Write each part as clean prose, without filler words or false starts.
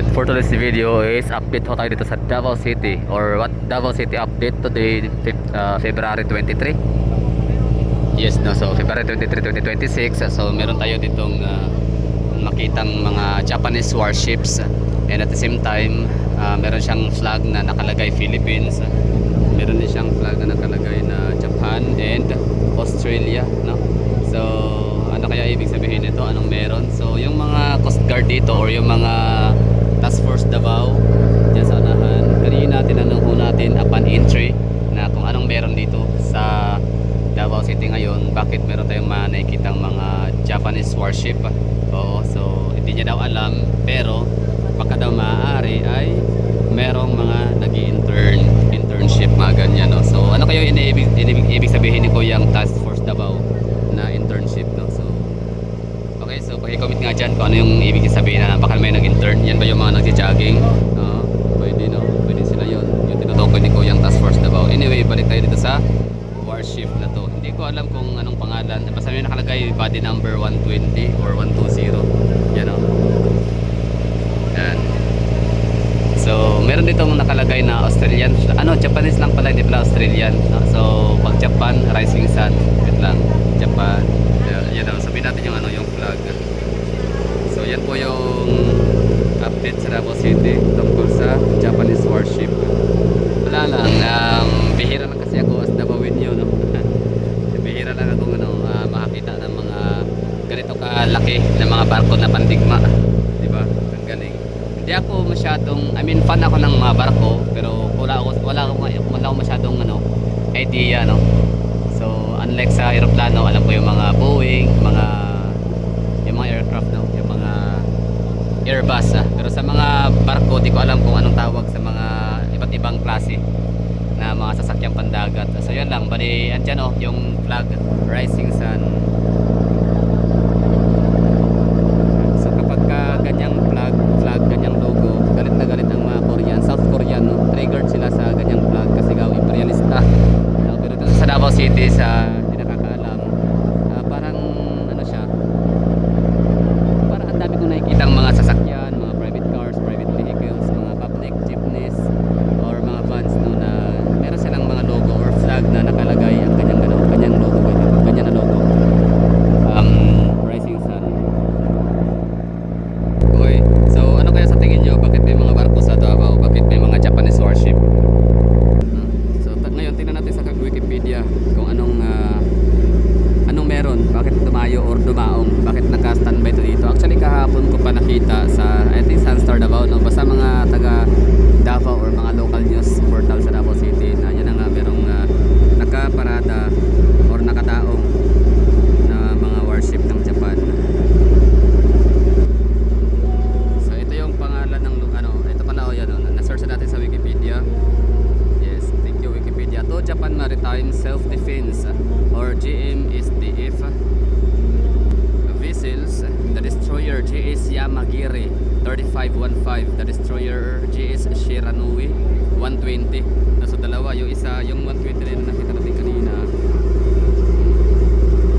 And for today's video is update ho tayo dito sa Davao City, or what Davao City update today, February 23. Yes, no, so February 23, 2026. So meron tayo ditong makitang mga Japanese warships, and at the same time meron siyang flag na nakalagay Philippines, meron din siyang flag na nakalagay na Japan and Australia, no? So ano kaya ibig sabihin nito? Anong meron? So yung mga Coast Guard dito, or yung mga Task Force Davao dyan sa unahan, kanina tinanong ho natin upon entry na kung anong meron dito sa Davao City ngayon, bakit meron tayong nakikitang mga Japanese warship. Oo, so hindi niya daw alam, pero baka daw maaari ay merong mga internship, mga ganyan, no? So ano kayo ibig sabihin ni Kuyang Task Force Davao na internship, no? So okay, so paki-comment nga dyan kung ano yung ibig sabihin na baka may nag-intern. Yan ba yung mga nagja-jogging? Pwede, no? Pwede sila yun, yung tinutukoy ni Kuyang Task Force Davao. Anyway, balik tayo dito sa warship na to. Hindi ko alam kung anong pangalan, basta may nakalagay body number 120 or 120. Yan, no? Yan. So meron dito nakalagay na Australian, Japanese lang pala, hindi pala Australian, no? So pag Japan, Rising Sun. Wait lang, Japan. Yan, sabihin natin yung yung flag. So yan po yung update sa Davao City tungkol sa Japanese warship. Wala lang, bihira lang kasi ako as Davaoenyo, no? Bihira lang ako makakita ng mga ganito kalaki na mga barko na pandigma, di ba? Ang galing. Hindi ako masyadong, fan ako ng mga barko, pero wala ako masyadong idea, no? So unlike sa eroplano, alam ko yung mga Boeing, yung mga aircraft, no? Yung mga Airbus, pero sa mga barko di ko alam kung anong tawag sa mga iba't ibang klase na mga sasakyang pandagat. So yan lang, bali andyan, yung flag Rising Sun. So kapag ganyang flag, ganyang logo, galit na galit ang mga Korean, South Korean, no? Triggered sila sa ganyang flag kasi imperialista. Pero dito sa Davao City, sa hindi nakakaalam, parang siya, parang ang dami kong nakikitang mga sasakyan, mga private cars, private vehicles, mga public jeepneys or mga vans, no, na meron silang mga logo or flag na nakalagay ang kanyang logo, ganyan na logo, Rising Sun. Okay, so ano kaya sa tingin nyo, bakit may mga barko sa Davao, bakit may mga Japanese warship? So ngayon tingnan natin sa Wikipedia kung anong meron, bakit tumayo or dumaong, bakit naka-standby to dito. Actually kahapon ko pa nakita sa, I think, Sunstar Davao, no? Basta mga taga Davao or mga local news portal sa Davao City na yan nga, merong nakaparada or nakataong na mga warship ng Japan. So ito yung pangalan ng ito pala, yan, na-search natin sa Wikipedia. Yes, thank you Wikipedia. To Japan Maritime Self-Defense or GMSDF vessels, the destroyer GS Yamagiri 3515, the destroyer GS Shiranui 120. So dalawa, yung isa, yung 120 rin na nakita natin kanina.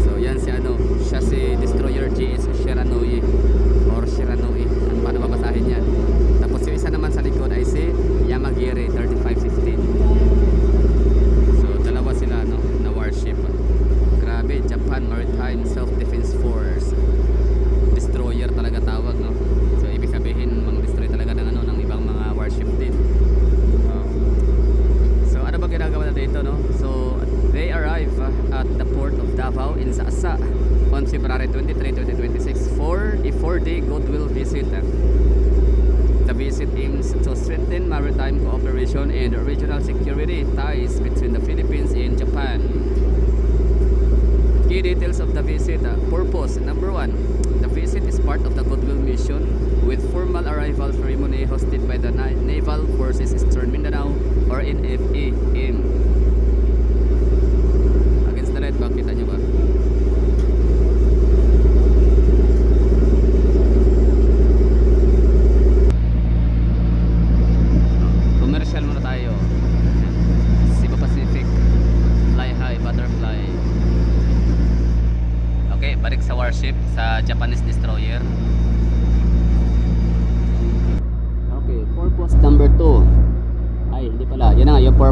So yan siya si destroyer GS Shiranui or Shiranui, ano paano babasahin yan. Tapos yung isa naman sa likod ay si Yamagiri 3515. So dalawa sila, no, na warship. Grabe, Japan Maritime Self-Defense Force. Destroyer talaga tawag, no? So ibig sabihin mang-destroy talaga ng ibang mga warship din. So ano ba ginagawa na dito, no? So they arrive at the port of Davao in Zaasa on February 23, 2026 for a 4-day goodwill visit. The visit aims to strengthen maritime cooperation and regional security ties between the Philippines and Japan. Key details of the visit. Purpose: number 1, the visit is part of the goodwill mission with formal arrival ceremony hosted by the Naval Forces Eastern Mindanao or NFA-M. Against the light ba? Kita nyo ba? Commercial muna tayo. Cebu Pacific, Fly High, Butterfly. Okay, balik sa warship, sa Japanese destroyer.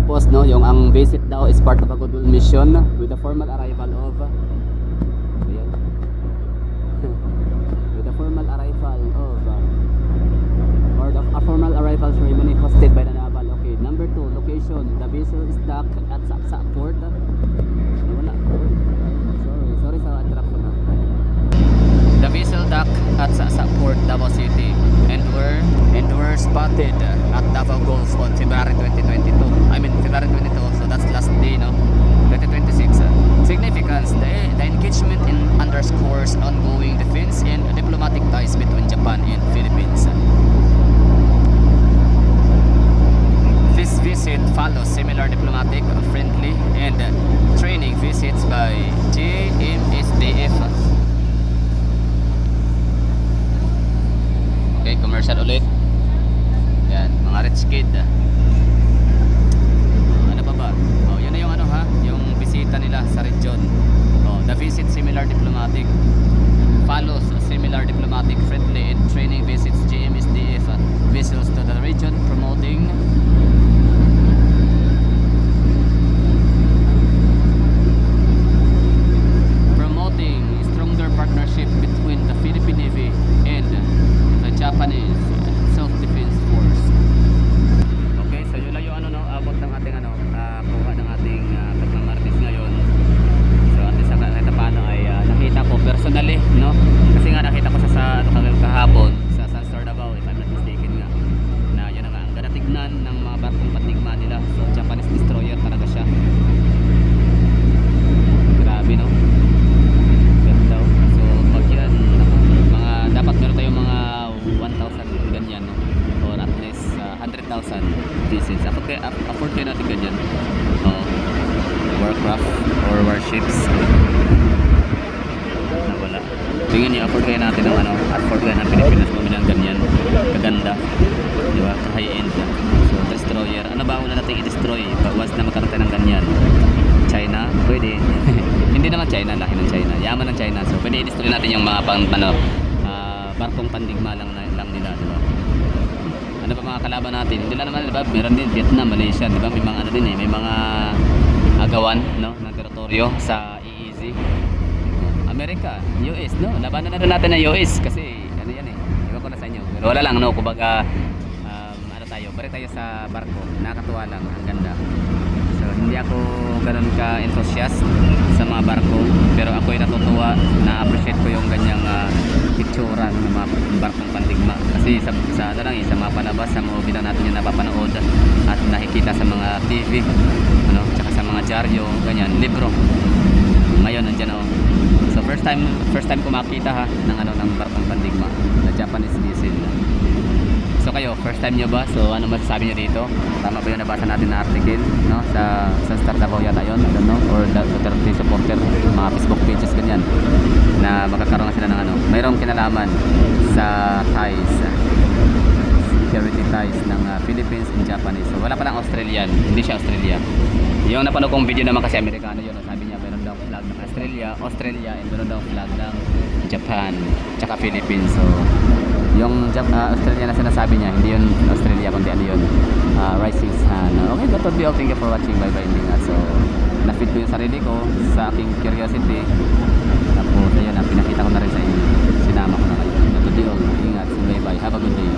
purpose, no? Yung ang visit daw is part of a goodwill mission with the formal arrival of ayan. With the formal arrival of or a formal arrival ceremony hosted by the naval. Okay, number 2, location. The vessel is docked at Saksa Port. Wala. Sorry sa interruption. The vessel docked at Saksa Port, Davao City, and were spotted at Davao Gulf on February 2022. I mean February 22, so that's last day, no? 2026. Significance: the engagement underscores ongoing defense and diplomatic ties between Japan and Philippines. This visit follows similar diplomatic, friendly, and training visits by GMSDF. Okay, commercial ulit. Yan, mga rich kid. Ano pa ba? Oh, yan na yung ano ha, yung bisita nila sa region. Oh, the visit similar diplomatic follows similar diplomatic, friendly, and training visits GMSDF vessels to the region, promoting stronger partnership between the Philippine Navy and the Japanese Self-Defense Force. Okay, so yun lang yung ano, no, abot ng ating ano, kuha ng ating pagmamartis ngayon. So at least kahit paano ay nakita ko personally, no? Kasi nga nakita ko siya sa ano, kahapon sa Sunstar Davao, if I'm not mistaken nga, na yun na nga ang ganda tignan ng mga barkong patigma nila. So Japanese destroyer talaga siya. Grabe, no? Ganda, oh. So pag yan, mga dapat meron tayong mga 1,000 ganyan, no? Or at least 100,000 visits. Afford kayo natin ganyan. Warcraft or warships. Wala. Tingin niyo, afford kayo natin ng ano, afford kayo ng Pilipinas bumili ng ganyan. Kaganda. Di ba? High-end. So, destroyer. Ano ba una natin i-destroy? Once na magkaroon tayo ng ganyan. China? Pwede. Hindi naman China, laki ng China. Yaman ng China. So, pwede i-destroy natin yung mga barkong pandigma lang nila, di ba? Ano pa mga kalaban natin? Hindi lang naman, di ba? Meron din Vietnam, Malaysia, di ba? May mga ano din eh, may mga agawan, no, ng teritoryo sa EEZ. Amerika, US, no? Labanan na rin natin ng US kasi ano yan eh. Iba ko na sa inyo. Pero wala lang, no? Kumbaga ano tayo, bari tayo sa barko. Nakakatuwa lang, ang ganda. So, hindi ako ganun ka-enthusiast sa mga barko, pero ako ay natutuwa, na-appreciate ko yung ganyang itsura ng mga barkong pandigma. Kasi sa ano lang, sa mga palabas, sa movie lang natin yung napapanood at nakikita sa mga TV, ano, tsaka sa mga dyaryo, ganyan, libro. Ngayon, nandiyan ako. So, first time ko makita ha, ng ano, ng barkong pandigma, na Japanese vessel. So kayo, first time nyo ba? So ano masasabi nyo dito? Tama ba yung nabasa natin na article, no? Sa Star Davao yata yun, I don't know, or Duterte supporter, mga Facebook pages ganyan, na magkakaroon na sila ng ano, mayroong kinalaman sa ties, security ties ng Philippines and Japanese. So wala palang Australian, hindi siya Australia. Yung napanood kong video naman kasi Amerikano yun, sabi niya meron daw flag ng Australia, and meron daw flag ng Japan, tsaka Philippines. So yung Australia na sinasabi niya, hindi yun Australia kundi ano yun, Rising Sun. Okay, that would be all. Thank you for watching. Bye bye. So na-feed ko yung sarili ko sa aking curiosity, tapos ayun, pinakita ko na rin sa inyo, sinama ko na kayo. That would be all. Ingat. Bye bye. Have a good day.